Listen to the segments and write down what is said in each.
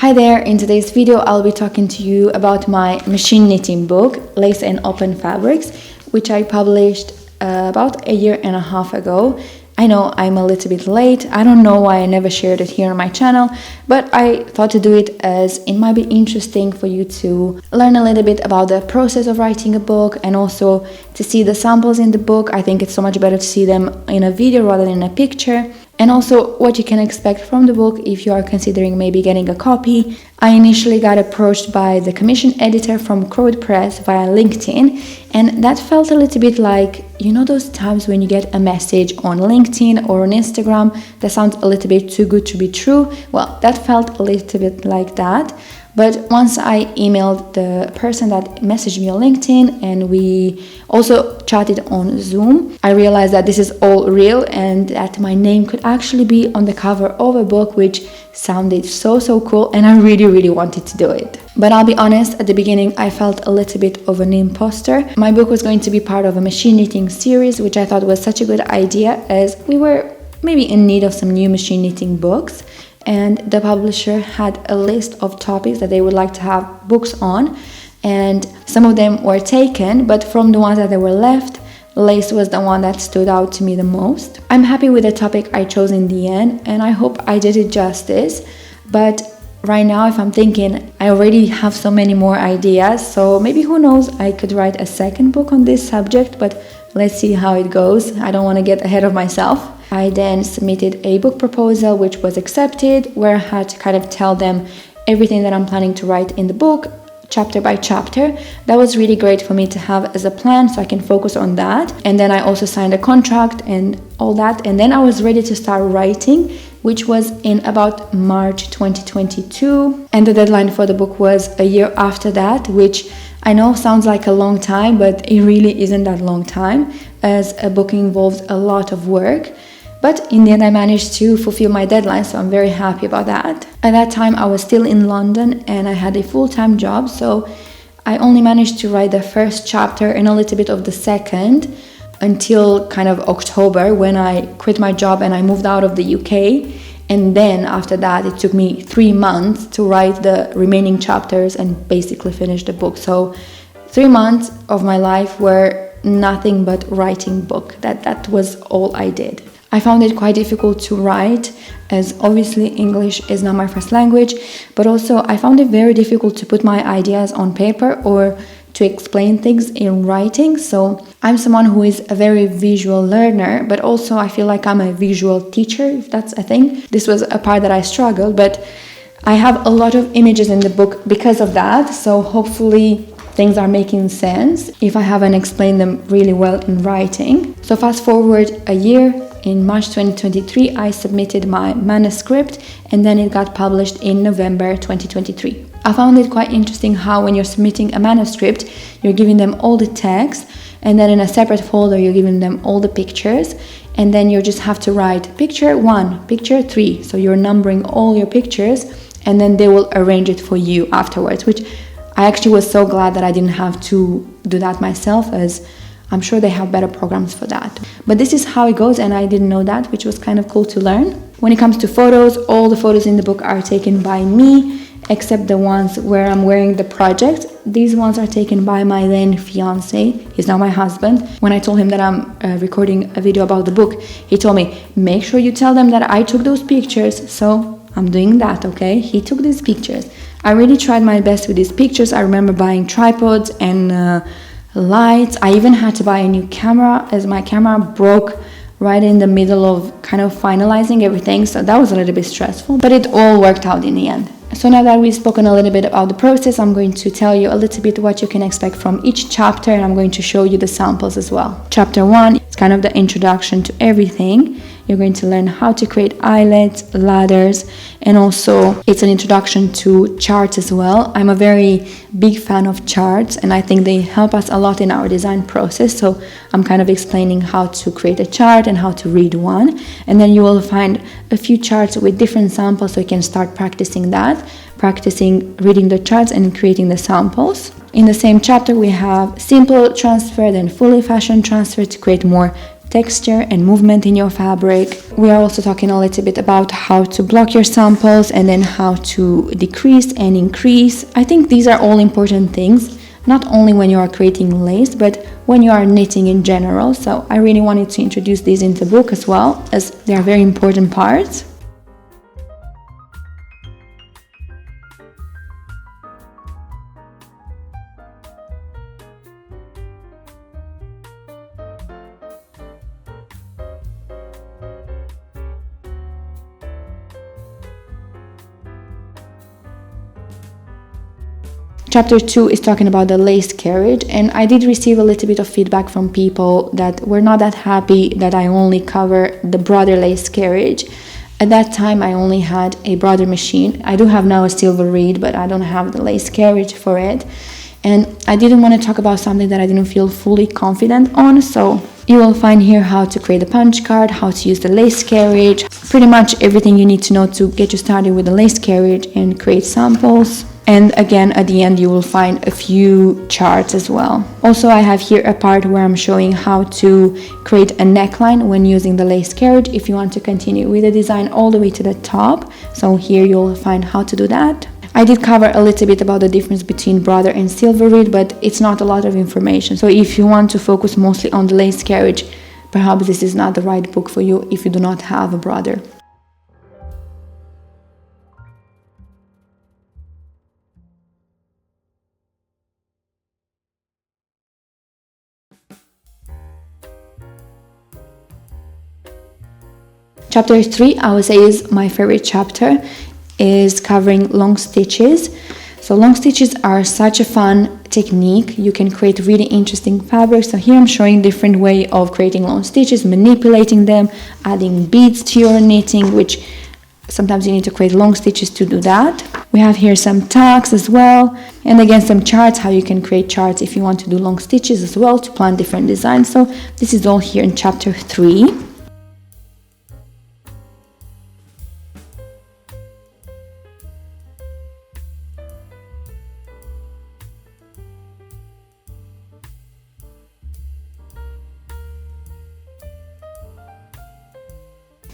Hi there, in today's video I'll be talking to you about my machine knitting book, Lace and Open Fabrics, which I published about a year and a half ago. I know I'm a little bit late. I don't know why I never shared it here on my channel, but I thought to do it as it might be interesting for you to learn a little bit about the process of writing a book and also to see the samples in the book. I think it's so much better to see them in a video rather than in a picture. And also what you can expect from the book if you are considering maybe getting a copy. I initially got approached by the commission editor from Crowd Press via LinkedIn, and that felt a little bit like, you know, those times when you get a message on LinkedIn or on Instagram that sounds a little bit too good to be true. Well, that felt a little bit like that. But once I emailed the person that messaged me on LinkedIn and we also chatted on Zoom, I realized that this is all real and that my name could actually be on the cover of a book, which sounded so cool, and I really wanted to do it. But I'll be honest, at the beginning I felt a little bit of an imposter. My book was going to be part of a machine knitting series, which I thought was such a good idea as we were maybe in need of some new machine knitting books. And the publisher had a list of topics that they would like to have books on, and some of them were taken, but from the ones that were left, lace was the one that stood out to me the most. I'm happy with the topic I chose in the end, and I hope I did it justice. But right now, if I'm thinking, I already have so many more ideas, so maybe, who knows, I could write a second book on this subject, but let's see how it goes. I don't want to get ahead of myself. I then submitted a book proposal, which was accepted, where I had to kind of tell them everything that I'm planning to write in the book, chapter by chapter. That was really great for me to have as a plan, so I can focus on that. And then I also signed a contract and all that. And then I was ready to start writing, which was in about March 2022. And the deadline for the book was a year after that, which I know sounds like a long time, but it really isn't that long time, as a book involves a lot of work. But in the end, I managed to fulfill my deadline, so I'm very happy about that. At that time, I was still in London and I had a full-time job, so I only managed to write the first chapter and a little bit of the second until kind of October, when I quit my job and I moved out of the UK. And then after that, it took me 3 months to write the remaining chapters and basically finish the book. So 3 months of my life were nothing but writing book. That was all I did. I found it quite difficult to write, as obviously English is not my first language, but also I found it very difficult to put my ideas on paper or to explain things in writing. So I'm someone who is a very visual learner, but also I feel like I'm a visual teacher, if that's a thing. This was a part that I struggled, but I have a lot of images in the book because of that, so hopefully things are making sense if I haven't explained them really well in writing. So fast forward a year, in March 2023, I submitted my manuscript and then it got published in November 2023. I found it quite interesting how when you're submitting a manuscript, you're giving them all the text, and then in a separate folder, you're giving them all the pictures, and then you just have to write picture 1, picture 3. So you're numbering all your pictures, and then they will arrange it for you afterwards, which I actually was so glad that I didn't have to do that myself, as I'm sure they have better programs for that. But this is how it goes, and I didn't know that, which was kind of cool to learn. When it comes to photos, all the photos in the book are taken by me, except the ones where I'm wearing the project. These ones are taken by my then fiance. He's now my husband. When I told him that I'm recording a video about the book, he told me, make sure you tell them that I took those pictures. So I'm doing that, okay? He took these pictures. I really tried my best with these pictures. I remember buying tripods and lights. I even had to buy a new camera, as my camera broke right in the middle of kind of finalizing everything, so that was a little bit stressful, but it all worked out in the end. So now that we've spoken a little bit about the process, I'm going to tell you a little bit what you can expect from each chapter, and I'm going to show you the samples as well. Chapter 1 is kind of the introduction to everything. You're going to learn how to create eyelets, ladders, and also it's an introduction to charts as well. I'm a very big fan of charts, and I think they help us a lot in our design process. So I'm kind of explaining how to create a chart and how to read one. And then you will find a few charts with different samples, so you can start practicing that, practicing reading the charts and creating the samples. In the same chapter, we have simple transfer, then fully fashion transfer to create more texture and movement in your fabric. We are also talking a little bit about how to block your samples and then how to decrease and increase. I think these are all important things, not only when you are creating lace, but when you are knitting in general. So I really wanted to introduce these in the book as well, as they are very important parts. Chapter 2 is talking about the lace carriage, and I did receive a little bit of feedback from people that were not that happy that I only cover the broader lace carriage. At that time I only had a broader machine. I do have now a silver reed, but I don't have the lace carriage for it. And I didn't want to talk about something that I didn't feel fully confident on, so you will find here how to create a punch card, how to use the lace carriage, pretty much everything you need to know to get you started with the lace carriage and create samples. And again, at the end, you will find a few charts as well. Also, I have here a part where I'm showing how to create a neckline when using the lace carriage if you want to continue with the design all the way to the top. So here you'll find how to do that. I did cover a little bit about the difference between broader and silver reed, but it's not a lot of information. So if you want to focus mostly on the lace carriage, perhaps this is not the right book for you if you do not have a broader. Chapter 3, I would say, is my favorite chapter, is covering long stitches. So long stitches are such a fun technique. You can create really interesting fabrics. So here I'm showing different way of creating long stitches, manipulating them, adding beads to your knitting, which sometimes you need to create long stitches to do that. We have here some tags as well, and again some charts, how you can create charts if you want to do long stitches as well to plan different designs. So this is all here in chapter 3.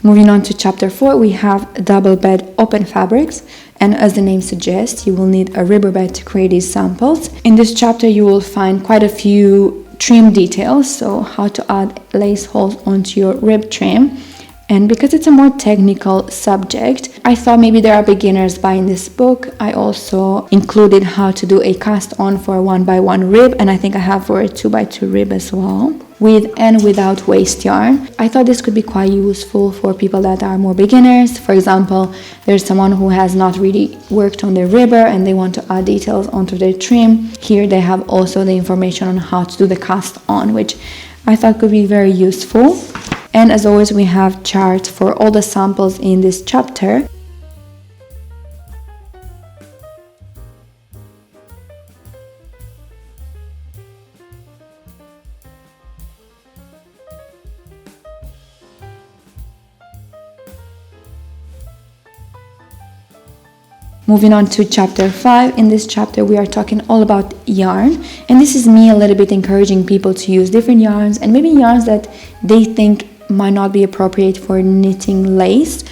Moving on to chapter 4, we have double bed open fabrics, and as the name suggests, you will need a ribber bed to create these samples. In this chapter you will find quite a few trim details, so how to add lace holes onto your rib trim. And because it's a more technical subject, I thought maybe there are beginners buying this book. I also included how to do a cast on for a 1x1 rib, and I think I have for a 2x2 rib as well, with and without waste yarn. I thought this could be quite useful for people that are more beginners. For example, there's someone who has not really worked on their ribber and they want to add details onto their trim. Here they have also the information on how to do the cast on, which I thought could be very useful. And as always, we have charts for all the samples in this chapter. Moving on to chapter 5. In this chapter we are talking all about yarn, and this is me a little bit encouraging people to use different yarns, and maybe yarns that they think might not be appropriate for knitting lace,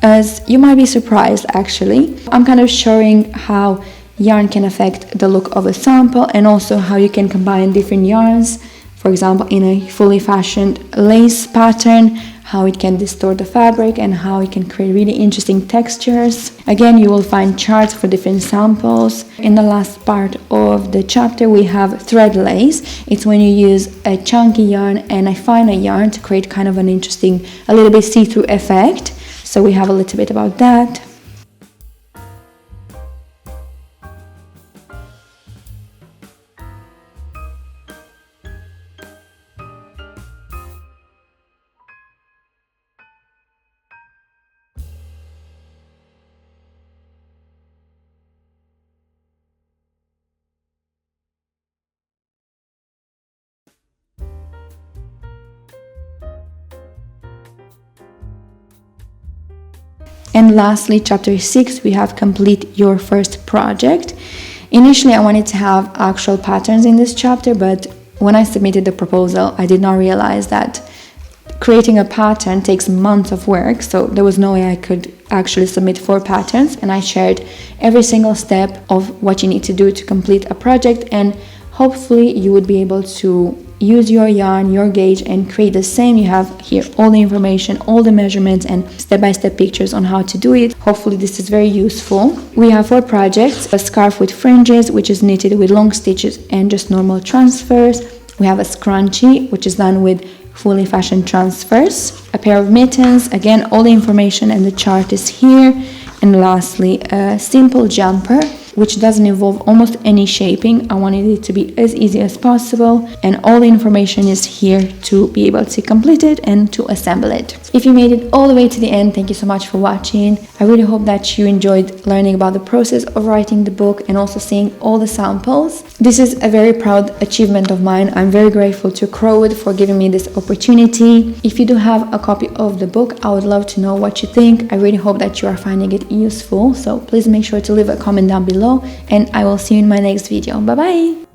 as you might be surprised actually. I'm kind of showing how yarn can affect the look of a sample, and also how you can combine different yarns, for example in a fully fashioned lace pattern, how it can distort the fabric and how it can create really interesting textures. Again, you will find charts for different samples. In the last part of the chapter we have thread lace. It's when you use a chunky yarn and a finer yarn to create kind of an interesting, a little bit see-through effect. So we have a little bit about that. And lastly, chapter 6, we have complete your first project. Initially, I wanted to have actual patterns in this chapter, but when I submitted the proposal, I did not realize that creating a pattern takes months of work, so there was no way I could actually submit 4 patterns, and I shared every single step of what you need to do to complete a project, and hopefully you would be able to use your yarn, your gauge, and create the same. You have here all the information, all the measurements, and step-by-step pictures on how to do it. Hopefully this is very useful. We have 4 projects: a scarf with fringes, which is knitted with long stitches and just normal transfers. We have a scrunchie, which is done with fully fashioned transfers. A pair of mittens, again all the information and the chart is here. And lastly, a simple jumper, which doesn't involve almost any shaping. I wanted it to be as easy as possible, and all the information is here to be able to complete it and to assemble it. If you made it all the way to the end, thank you so much for watching. I really hope that you enjoyed learning about the process of writing the book and also seeing all the samples. This is a very proud achievement of mine. I'm very grateful to Crowwood for giving me this opportunity. If you do have a copy of the book, I would love to know what you think. I really hope that you are finding it useful, so please make sure to leave a comment down below, and I will see you in my next video. Bye bye!